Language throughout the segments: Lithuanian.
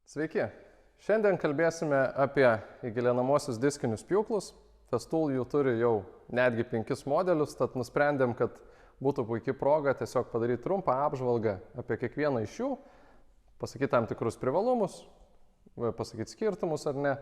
Sveiki! Šiandien kalbėsime apie įgilinamosius diskinius pjūklus. Festool jų turi jau netgi 5 modelius, tad nusprendėm, kad būtų puikia proga tiesiog padaryti trumpą apžvalgą apie kiekvieną iš jų, pasakyti tam tikrus privalumus, pasakyti skirtumus ar ne,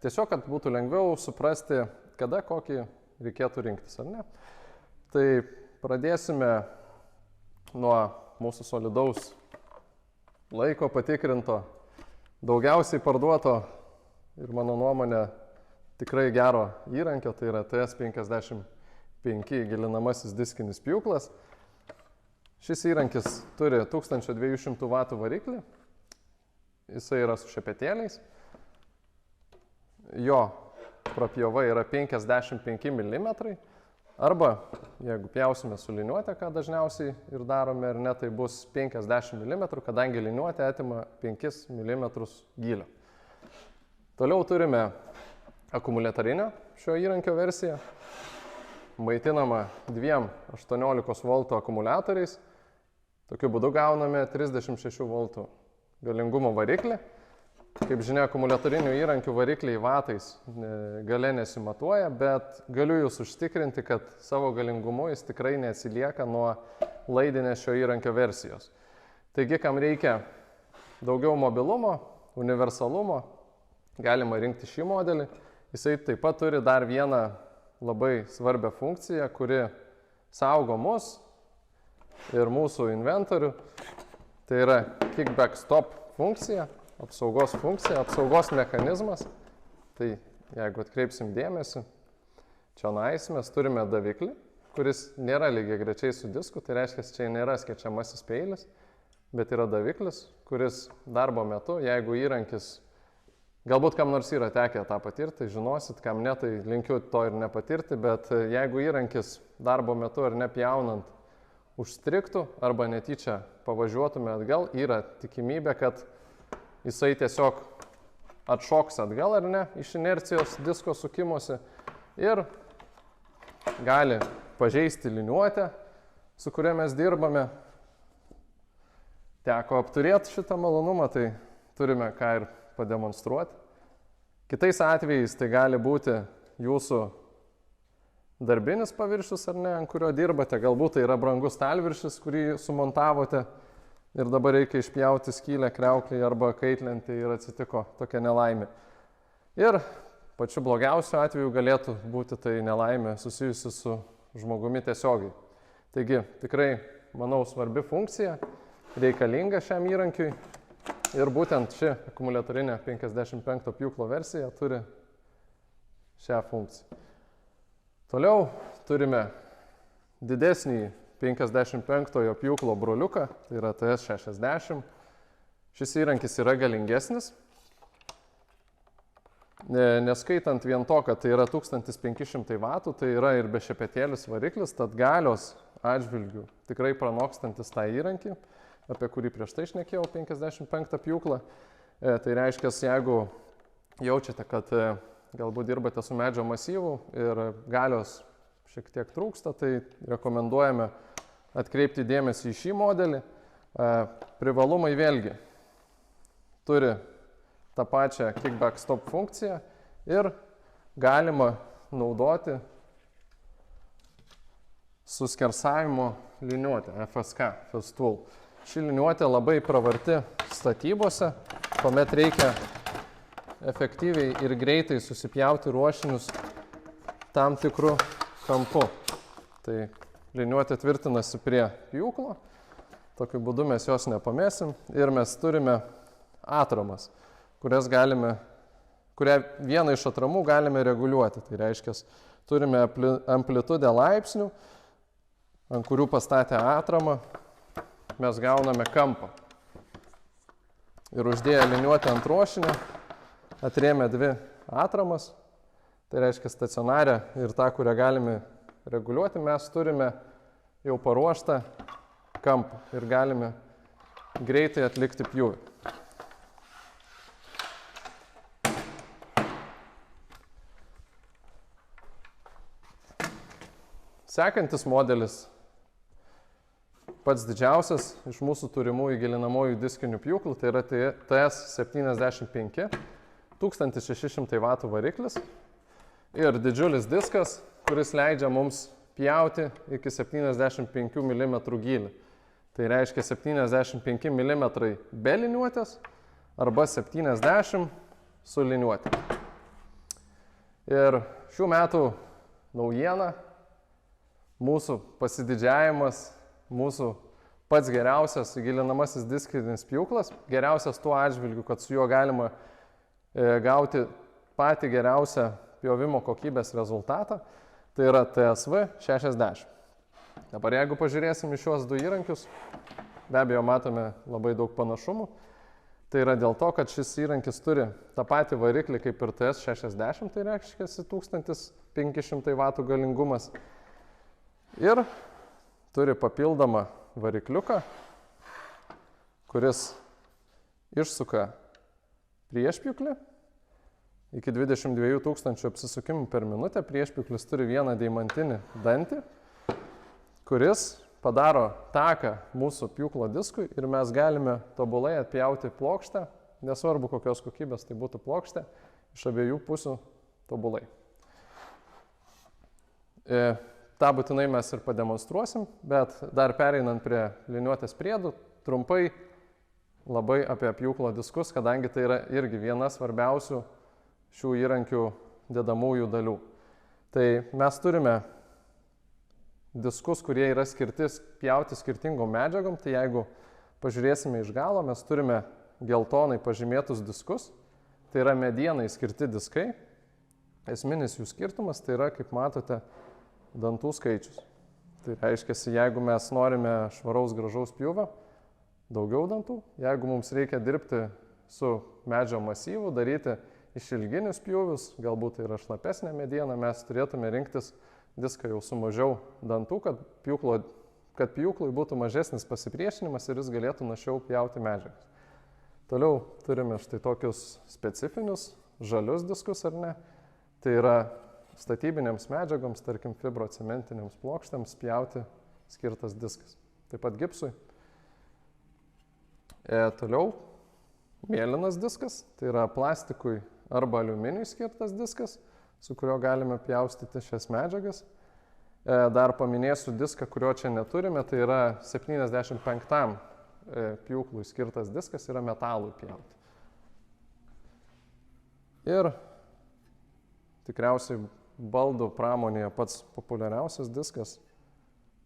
tiesiog, kad būtų lengviau suprasti, kada kokį reikėtų rinktis ar ne. Tai pradėsime nuo mūsų solidaus laiko patikrinto, daugiausiai parduoto ir mano nuomonė tikrai gero įrankio, tai yra TS55 gilinamasis diskinis pjūklas. Šis įrankis turi 1200 W variklį, jisai yra su šepetėliais, jo prapjova yra 55 mm, arba jeigu pjausime su liniuote, ką dažniausiai ir darome ar ne, tai bus 50 mm, kadangi liniuotė atima 5 mm gylio. Toliau turime akumuliatorinę šio įrankio versiją, maitinama dviem 18 V akumuliatoriais. Tokiu būdu gauname 36 V galingumo variklį. Kaip žinia, akumuliatorinių įrankių varikliai vatais gale nesimatuoja, bet galiu jūs užtikrinti, kad savo galingumu jis tikrai neatsilieka nuo laidinės šio įrankio versijos. Taigi, kam reikia daugiau mobilumo, universalumo, galima rinkti šį modelį. Jisai taip pat turi dar vieną labai svarbią funkciją, kuri saugo mus ir mūsų inventorių. Tai yra kickback stop funkcija. Apsaugos funkcija, apsaugos mechanizmas. Tai jeigu atkreipsim dėmesį, čia mes turime daviklį, kuris nėra lygiai grečiai su disku, tai reiškia, čia nėra skėčiamasis peilis, bet yra daviklis, kuris darbo metu, jeigu įrankis, galbūt kam nors yra tekę tą patirti, tai žinosit, kam ne, tai linkiu to ir nepatirti, bet jeigu įrankis darbo metu ar nepjaunant užstriktų arba netyčia pavažiuotume atgal, yra tikimybė, kad jisai tiesiog atšoks atgal ar ne iš inercijos disko sukimuose ir gali pažeisti liniuotę, su kuria mes dirbame. Teko apturėti šitą malonumą, tai turime ką ir pademonstruoti. Kitais atvejais tai gali būti jūsų darbinis paviršius ar ne, ant kurio dirbate, galbūt tai yra brangus stalviršis, kurį sumontavote, ir dabar reikia išpjauti skylę kriauklį arba kaitlentį ir atsitiko tokia nelaimė. Ir pačiu blogiausiu atveju galėtų būti tai nelaimė susijusi su žmogumi tiesiogiai. Taigi tikrai, manau, svarbi funkcija, reikalinga šiam įrankiui ir būtent ši akumuliatorinė 55 pjūklo versija turi šią funkciją. Toliau turime didesnį 55 pjūklo broliuką, tai yra TS60. Šis įrankis yra galingesnis, neskaitant vien to, kad tai yra 1500 W, tai yra ir be šepetėlis variklis, tad galios atžvilgių tikrai pranokstantis tą įrankį, apie kurį prieš tai šnekėjau, 55 pjūklą. Tai reiškia, jeigu jaučiate, kad galbūt dirbate su medžio masyvu ir galios šiek tiek trūksta, tai rekomenduojame atkreipti dėmesį į šį modelį. Privalumai vėlgi turi tą pačią kickback stop funkciją ir galima naudoti su skersavimo liniuotė FSK, Festool. Ši liniuotė labai pravarti statybose, kuomet reikia efektyviai ir greitai susipjauti ruošinius tam tikrų kampu. Tai liniuotė tvirtinasi prie pjūklo, tokiu būdu mes jos nepamesim ir mes turime atramas, kurią vieną iš atramų galime reguliuoti. Tai reiškia, turime amplitudę laipsnių, ant kurių pastatę atramą mes gauname kampą. Ir uždėję liniuotę ant ruošinio, atrėmę dvi atramas, tai reiškia stacionarę ir tą, kurią galime reguliuoti, mes turime jau paruoštą kampą ir galime greitai atlikti pjūvį. Sekantis modelis pats didžiausias iš mūsų turimų įgilinamųjų diskinių pjūklų, tai yra TS75, 1600 W variklis ir didžiulis diskas, kuris leidžia mums pjauti iki 75 mm gylį. Tai reiškia 75 mm be liniuotės arba 70 su liniuotė. Ir šių metų naujiena, mūsų pasididžiavimas, mūsų pats geriausias įgilinamasis diskinis pjūklas, geriausias tuo atžvilgiu, kad su juo galima gauti patį geriausią pjovimo kokybės rezultatą, tai yra TSV 60. Dabar jeigu pažiūrėsim į šios du įrankius, be abejo matome labai daug panašumų. Tai yra dėl to, kad šis įrankis turi tą patį variklį kaip ir TS60, tai reiškia 1500 W galingumas. Ir turi papildomą varikliuką, kuris išsuka priešpjūklį iki 22 000 apsisukimų per minutę. Priešpjūklis turi vieną deimantinį dantį, kuris padaro taką mūsų pjūklo diskui ir mes galime tobulai atpjauti plokštę, nesvarbu kokios kokybės tai būtų plokštė, iš abiejų pusių tobulai. Ta būtinai mes ir pademonstruosim, bet dar pereinant prie liniuotės priedų, trumpai labai apie pjūklo diskus, kadangi tai yra irgi viena svarbiausių šių įrankių dedamųjų dalių. Tai mes turime diskus, kurie yra skirti pjauti skirtingom medžiagom, tai jeigu pažiūrėsime iš galo, mes turime geltonai pažymėtus diskus, tai yra medienai skirti diskai. Esminis jų skirtumas tai yra, kaip matote, dantų skaičius. Tai reiškia, jeigu mes norime švaraus gražaus pjūvio, daugiau dantų, jeigu mums reikia dirbti su medžio masyvu, daryti išilginius pjūvius, galbūt tai yra šlapesnė mediena, mes turėtume rinktis diską jau su mažiau dantų, kad pjūklui būtų mažesnis pasipriešinimas ir jis galėtų našiau pjauti medžiagas. Toliau turime štai tokius specifinius žalius diskus, ar ne? Tai yra statybinėms medžiagoms, tarkim fibrocementinėms plokštėms pjauti skirtas diskas. Taip pat gipsui. Toliau mėlynas diskas, tai yra plastikui arba aliuminiui skirtas diskas, su kurio galime pjaustyti šias medžiagas. Dar paminėsiu diską, kurio čia neturime, tai yra 75 pjūklui skirtas diskas, yra metalui pjauti. Ir tikriausiai baldų pramonėje pats populiariausias diskas,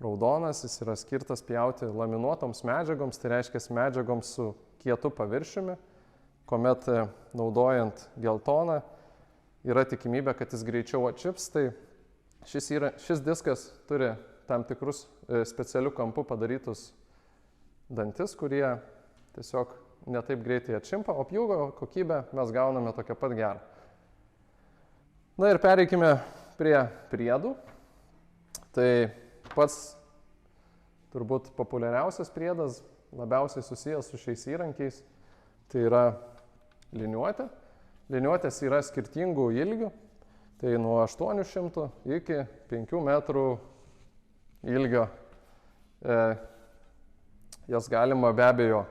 raudonas, jis yra skirtas pjauti laminuotoms medžiagoms, tai reiškia medžiagoms su kietu paviršiumi, kuomet naudojant geltoną yra tikimybė, kad jis greičiau atčips, tai šis diskas turi tam tikrus specialių kampų padarytus dantis, kurie tiesiog netaip greitai atšimpa, o pjūvio kokybę mes gauname tokią pat gerą. Na ir pereikime prie priedų. Tai pats turbūt populiariausias priedas, labiausiai susijęs su šiais įrankiais, tai yra liniuotė. Liniuotės yra skirtingų ilgių, tai nuo 800 iki 5 metrų ilgio. Jas galima be abejo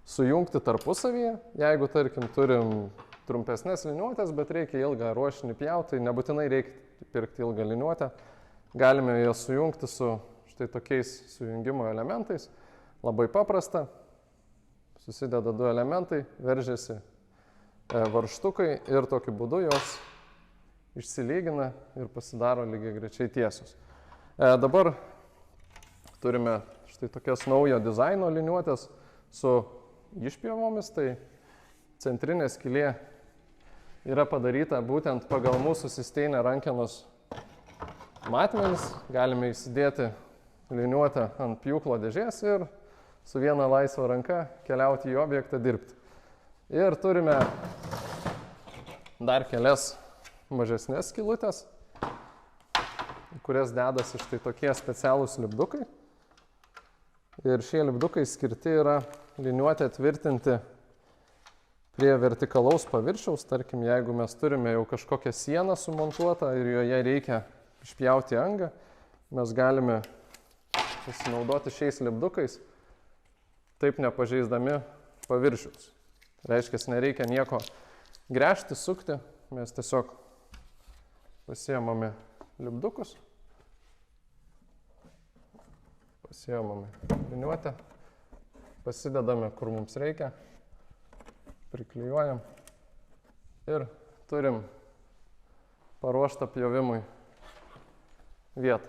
sujungti tarpusavyje, jeigu, tarkim, turim trumpesnės liniuotės, bet reikia ilgą ruošinį pjauti, tai nebūtinai reikia pirkti ilgą liniuotę. Galime jas sujungti su štai tokiais sujungimo elementais. Labai paprasta, susideda du elementai, veržiasi varžtukai ir tokiu būdu jos išsilygina ir pasidaro lygiagrečiai tiesios. Dabar turime štai tokias naujo dizaino liniuotės su išpjovomis, tai centrinė skylė yra padaryta būtent pagal mūsų Systane rankenos matmenis. Galime įsidėti liniuotę ant pjūklo dėžės ir su viena laisva ranka keliauti į objektą dirbti. Ir turime dar kelias mažesnės skylutės, kurias dedasi štai tokie specialūs lipdukai. Ir šie lipdukai skirti yra liniuotę tvirtinti prie vertikalaus paviršiaus. Tarkim, jeigu mes turime jau kažkokią sieną sumontuotą ir joje reikia išpjauti angą, mes galime pasinaudoti šiais lipdukais, taip nepažeisdami paviršiaus. Reiškia, nereikia nieko gręžti, sukti, mes tiesiog pasiemame lipdukus, pasiemame liniuotę, pasidedame, kur mums reikia, priklijuojam ir turim paruoštą pjovimui vietą.